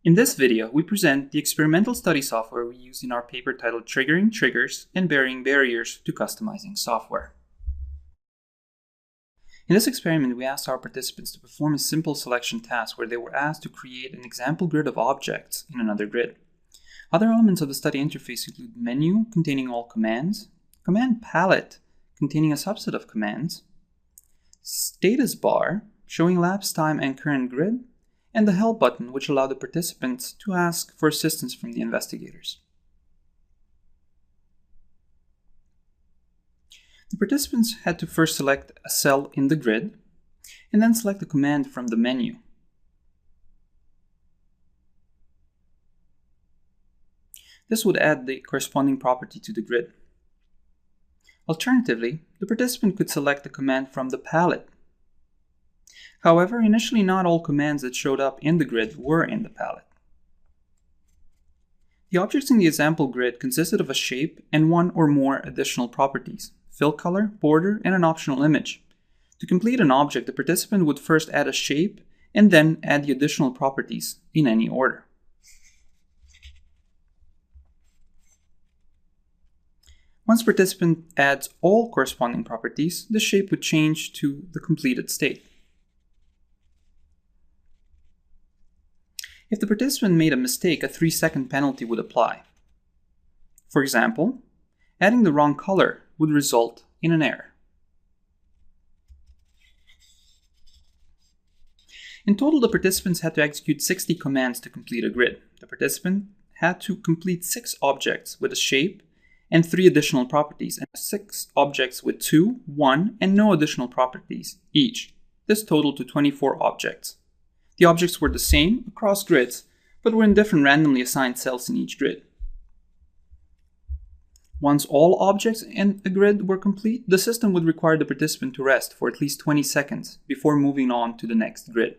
In this video, we present the experimental study software we used in our paper titled Triggering Triggers and Varying Barriers to Customizing Software. In this experiment, we asked our participants to perform a simple selection task where they were asked to create an example grid of objects in another grid. Other elements of the study interface include menu containing all commands, command palette containing a subset of commands, status bar showing elapsed time and current grid, and the help button which allowed the participants to ask for assistance from the investigators. The participants had to first select a cell in the grid and then select a command from the menu. This would add the corresponding property to the grid. Alternatively, the participant could select a command from the palette. However, initially not all commands that showed up in the grid were in the palette. The objects in the example grid consisted of a shape and one or more additional properties: fill color, border, and an optional image. To complete an object, the participant would first add a shape and then add the additional properties in any order. Once participant adds all corresponding properties, the shape would change to the completed state. If the participant made a mistake, a 3-second penalty would apply. For example, adding the wrong color would result in an error. In total, the participants had to execute 60 commands to complete a grid. The participant had to complete 6 objects with a shape and 3 additional properties, and 6 objects with 2, 1, and no additional properties each. This totaled to 24 objects. The objects were the same across grids, but were in different randomly assigned cells in each grid. Once all objects in a grid were complete, the system would require the participant to rest for at least 20 seconds before moving on to the next grid.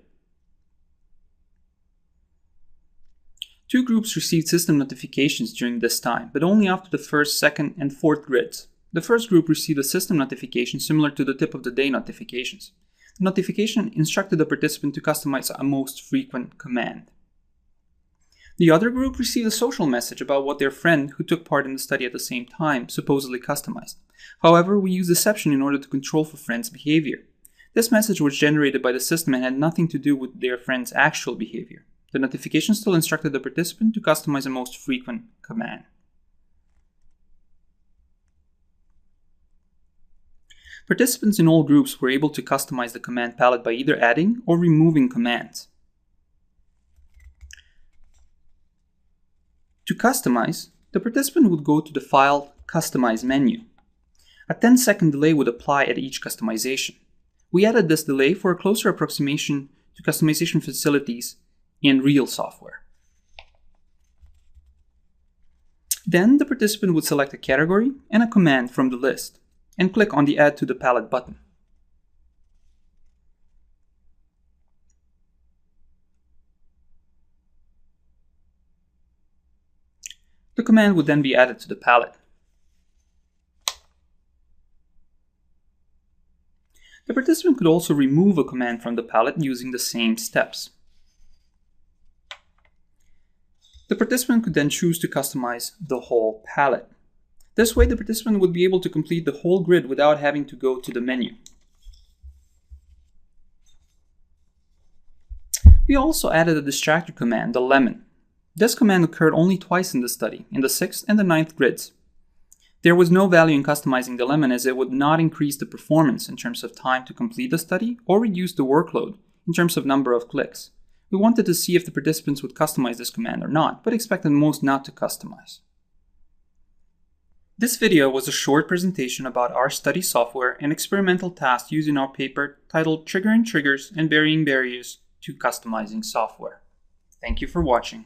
2 groups received system notifications during this time, but only after the first, second, and fourth grids. The first group received a system notification similar to the tip of the day notifications. The notification instructed the participant to customize a most frequent command. The other group received a social message about what their friend, who took part in the study at the same time, supposedly customized. However, we used deception in order to control for friends' behavior. This message was generated by the system and had nothing to do with their friend's actual behavior. The notification still instructed the participant to customize a most frequent command. Participants in all groups were able to customize the command palette by either adding or removing commands. To customize, the participant would go to the File Customize menu. A 10-second delay would apply at each customization. We added this delay for a closer approximation to customization facilities in real software. Then the participant would select a category and a command from the list and click on the Add to the Palette button. The command would then be added to the palette. The participant could also remove a command from the palette using the same steps. The participant could then choose to customize the whole palette. This way, the participant would be able to complete the whole grid without having to go to the menu. We also added a distractor command, the lemon. This command occurred only twice in the study, in the 6th and the 9th grids. There was no value in customizing the lemon as it would not increase the performance in terms of time to complete the study or reduce the workload in terms of number of clicks. We wanted to see if the participants would customize this command or not, but expected most not to customize. This video was a short presentation about our study software and experimental tasks used in our paper titled Triggering Triggers and Varying Barriers to Customizing Software. Thank you for watching.